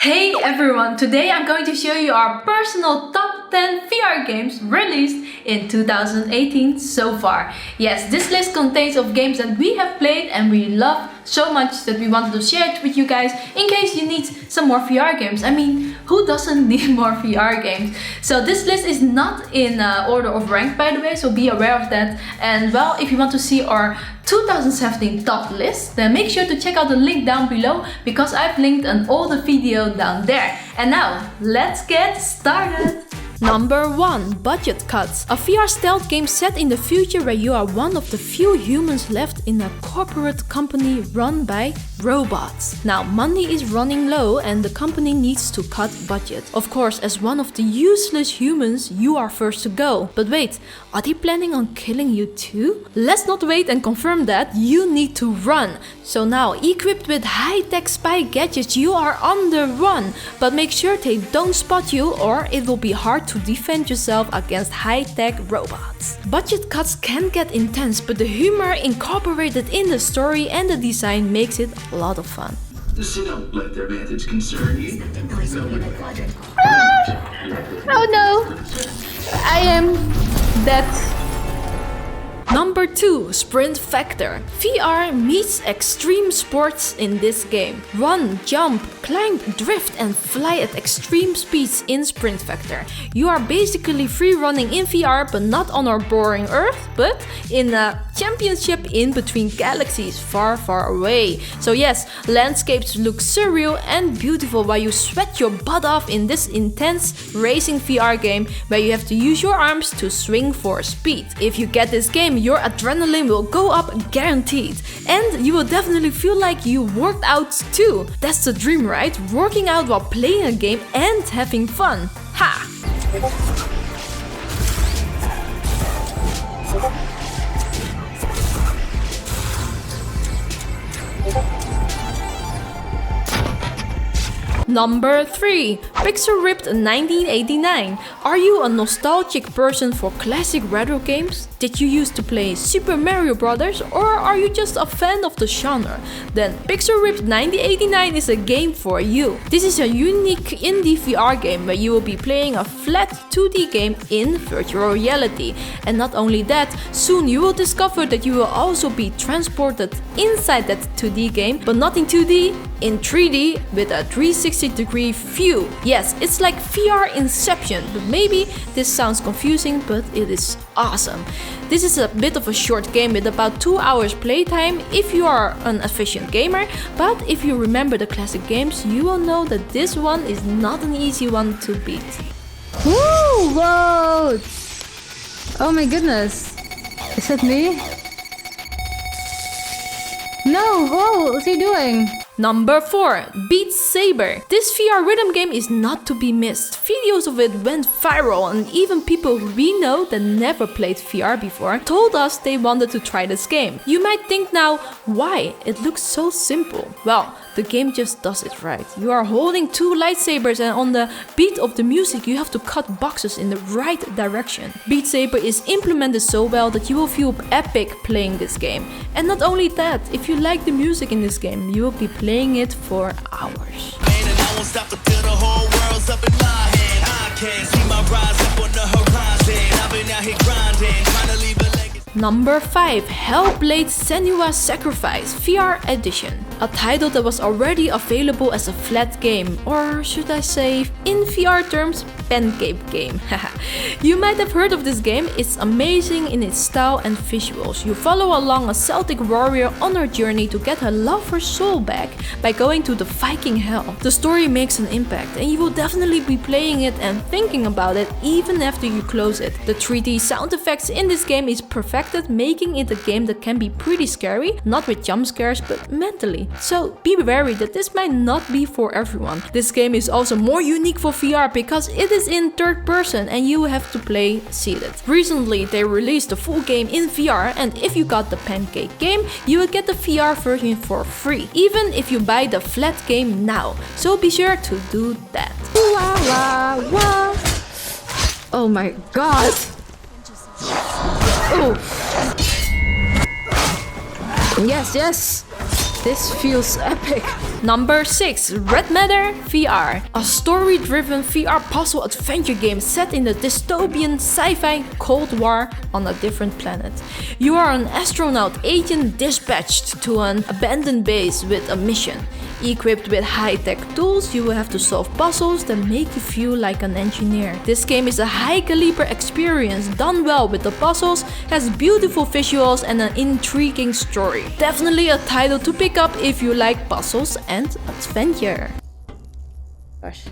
Hey everyone, today I'm going to show you our personal top 10 VR games released in 2018 so far. Yes, this list contains of games that we have played and we love so much that we wanted to share it with you guys in case you need some more VR games. I mean, who doesn't need more VR games? So this list is not in order of rank, by the way, so be aware of that. And well, if you want to see our 2017 top list, then make sure to check out the link down below because I've linked an older video down there. And now, let's get started! Number 1. Budget Cuts. A VR stealth game set in the future where you are one of the few humans left in a corporate company run by robots. Now, money is running low and the company needs to cut budget. Of course, as one of the useless humans, you are first to go. But wait, are they planning on killing you too? Let's not wait and confirm that, you need to run. So now, equipped with high-tech spy gadgets, you are on the run. But make sure they don't spot you or it will be hard to defend yourself against high-tech robots. Budget cuts can get intense, but the humor incorporated in the story and the design makes it a lot of fun. So don't let their vantage concern you. Oh no! I am dead. Number 2. Sprint Factor. VR meets extreme sports in this game. Run, jump, climb, drift and fly at extreme speeds in Sprint Factor. You are basically free running in VR, but not on our boring Earth, but in a championship in between galaxies far, far away. So yes, landscapes look surreal and beautiful while you sweat your butt off in this intense racing VR game where you have to use your arms to swing for speed. If you get this game, your adrenaline will go up guaranteed. And you will definitely feel like you worked out too. That's the dream, right? Working out while playing a game and having fun. Ha! Number 3. Baxorn Rift 1989. Are you a nostalgic person for classic retro games? Did you used to play Super Mario Bros. Or are you just a fan of the genre? Then Baxorn Rift 1989 is a game for you. This is a unique indie VR game where you will be playing a flat 2D game in virtual reality. And not only that, soon you will discover that you will also be transported inside that 2D game, but not in 2D, in 3D with a 360-degree view. Yes, it's like VR Inception, but maybe this sounds confusing, but it is awesome. This is a bit of a short game with about 2 hours playtime if you are an efficient gamer, but if you remember the classic games, you will know that this one is not an easy one to beat. Woo! Whoa! Oh my goodness. Is that me? No! Whoa! What's he doing? Number 4. Beat Saber. This VR rhythm game is not to be missed. Videos of it went viral and even people we know that never played VR before told us they wanted to try this game. You might think now, why? It looks so simple. Well, the game just does it right. You are holding 2 lightsabers and on the beat of the music you have to cut boxes in the right direction. Beat Saber is implemented so well that you will feel epic playing this game. And not only that, if you like the music in this game, you will be playing it for hours. Number 5. Hellblade Senua Sacrifice VR Edition. A title that was already available as a flat game, or should I say, in VR terms, pancake game. You might have heard of this game. It's amazing in its style and visuals. You follow along a Celtic warrior on her journey to get her lover's soul back by going to the Viking hell. The story makes an impact and you will definitely be playing it and thinking about it even after you close it. The 3D sound effects in this game is perfected, making it a game that can be pretty scary, not with jump scares but mentally. So be wary that this might not be for everyone. This game is also more unique for VR because it is in third person and you have to play seated. Recently they released the full game in VR and if you got the pancake game, you will get the VR version for free, even if you buy the flat game now. So be sure to do that. Wah, wah, wah. Oh my god. Oh. Yes, yes. This feels epic. Number 6. Red Matter VR. A story-driven VR puzzle adventure game set in the dystopian sci-fi Cold War on a different planet. You are an astronaut agent dispatched to an abandoned base with a mission. Equipped with high-tech tools, you will have to solve puzzles that make you feel like an engineer. This game is a high-caliber experience done well with the puzzles, has beautiful visuals and an intriguing story. Definitely a title to pick up if you like puzzles and adventure. Gosh.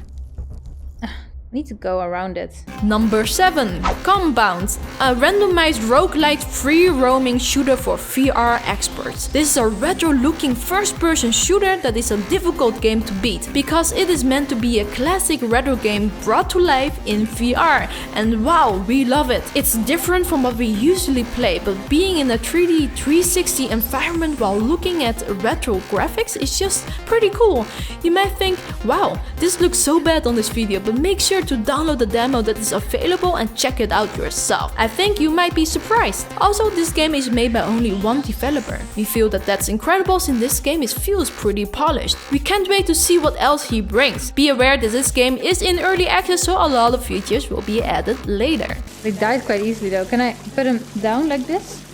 Need to go around it. Number 7. Compound. A randomized roguelite free-roaming shooter for VR experts. This is a retro-looking first-person shooter that is a difficult game to beat because it is meant to be a classic retro game brought to life in VR. And wow, we love it. It's different from what we usually play, but being in a 3D 360 environment while looking at retro graphics is just pretty cool. You might think, wow, this looks so bad on this video, but make sure to download the demo that is available and check it out yourself. I think you might be surprised. Also, this game is made by only one developer. We feel that that's incredible since this game feels pretty polished. We can't wait to see what else he brings. Be aware that this game is in early access, so a lot of features will be added later. They died quite easily though. Can I put them down like this?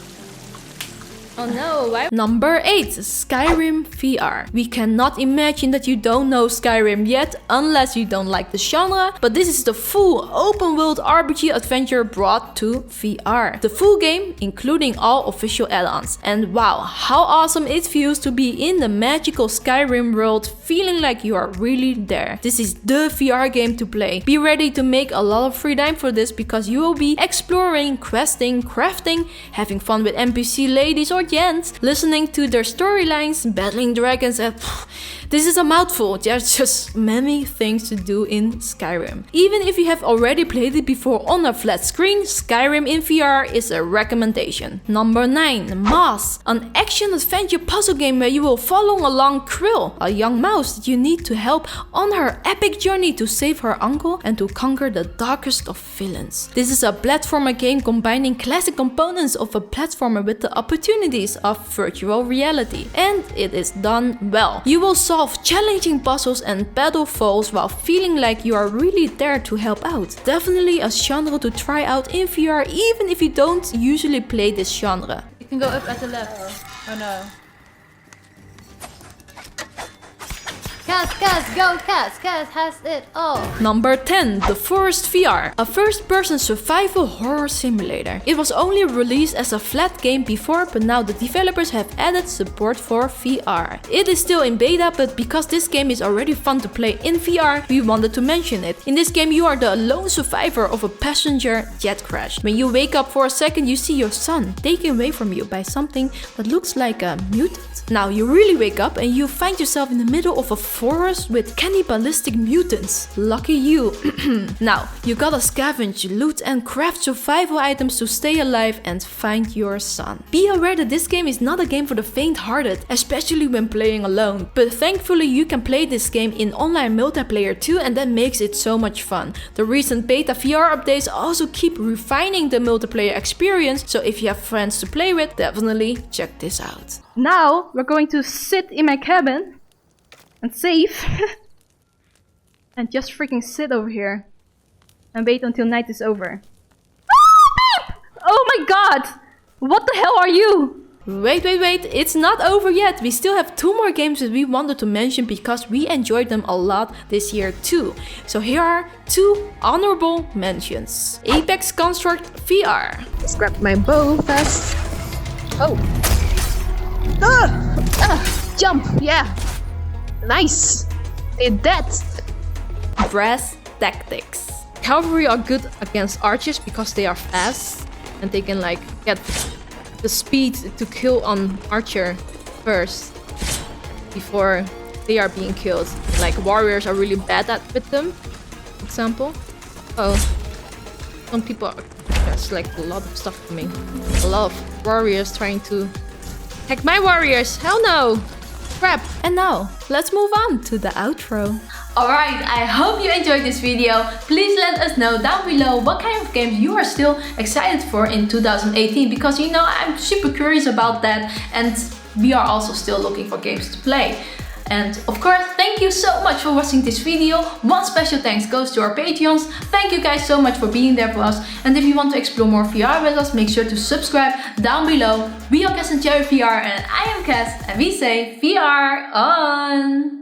Oh no, why? Number 8. Skyrim VR. We cannot imagine that you don't know Skyrim yet unless you don't like the genre, but this is the full open world RPG adventure brought to VR. The full game, including all official add-ons. And wow, how awesome it feels to be in the magical Skyrim world, feeling like you are really there. This is the VR game to play. Be ready to make a lot of free time for this because you will be exploring, questing, crafting, having fun with NPC ladies or gents, listening to their storylines, battling dragons, and this is a mouthful. There's just many things to do in Skyrim. Even if you have already played it before on a flat screen, Skyrim in VR is a recommendation. Number 9. Moss. An action-adventure puzzle game where you will follow along Krill, a young mouse that you need to help on her epic journey to save her uncle and to conquer the darkest of villains. This is a platformer game combining classic components of a platformer with the opportunities of virtual reality, and it is done well. You will solve challenging puzzles and battle foes while feeling like you are really there to help out. Definitely a genre to try out in VR even if you don't usually play this genre. You can go up at the left. Oh no. Cas, go Cas has it all. Number 10. The Forest VR. A first-person survival horror simulator. It was only released as a flat game before, but now the developers have added support for VR. It is still in beta, but because this game is already fun to play in VR, we wanted to mention it. In this game, you are the lone survivor of a passenger jet crash. When you wake up for a second, you see your son taken away from you by something that looks like a mutant. Now you really wake up and you find yourself in the middle of a forest with cannibalistic mutants. Lucky you. Now, you gotta scavenge, loot and craft survival items to stay alive and find your son. Be aware that this game is not a game for the faint-hearted, especially when playing alone. But thankfully you can play this game in online multiplayer too, and that makes it so much fun. The recent beta VR updates also keep refining the multiplayer experience, so if you have friends to play with, definitely check this out. Now we're going to sit in my cabin and save and just freaking sit over here and wait until night is over. Oh my god! What the hell are you? Wait, it's not over yet. We still have 2 more games that we wanted to mention because we enjoyed them a lot this year too. So here are 2 honorable mentions. Apex Construct VR. Let's grab my bow first. Oh. Jump, yeah. Nice. Did that. Brass Tactics. Cavalry are good against archers because they are fast and they can like get the speed to kill on archer first before they are being killed. Like warriors are really bad at with them, for example. Oh, some people are, there's like a lot of stuff coming. A lot of warriors trying to attack my warriors. Hell no. Crap. And now, let's move on to the outro. Alright, I hope you enjoyed this video. Please let us know down below what kind of games you are still excited for in 2018, because you know I'm super curious about that and we are also still looking for games to play. And of course, thank you so much for watching this video. One special thanks goes to our Patreons. Thank you guys so much for being there for us. And if you want to explore more VR with us, make sure to subscribe down below. We are Cas and Chary VR and I am Cas, and we say VR on!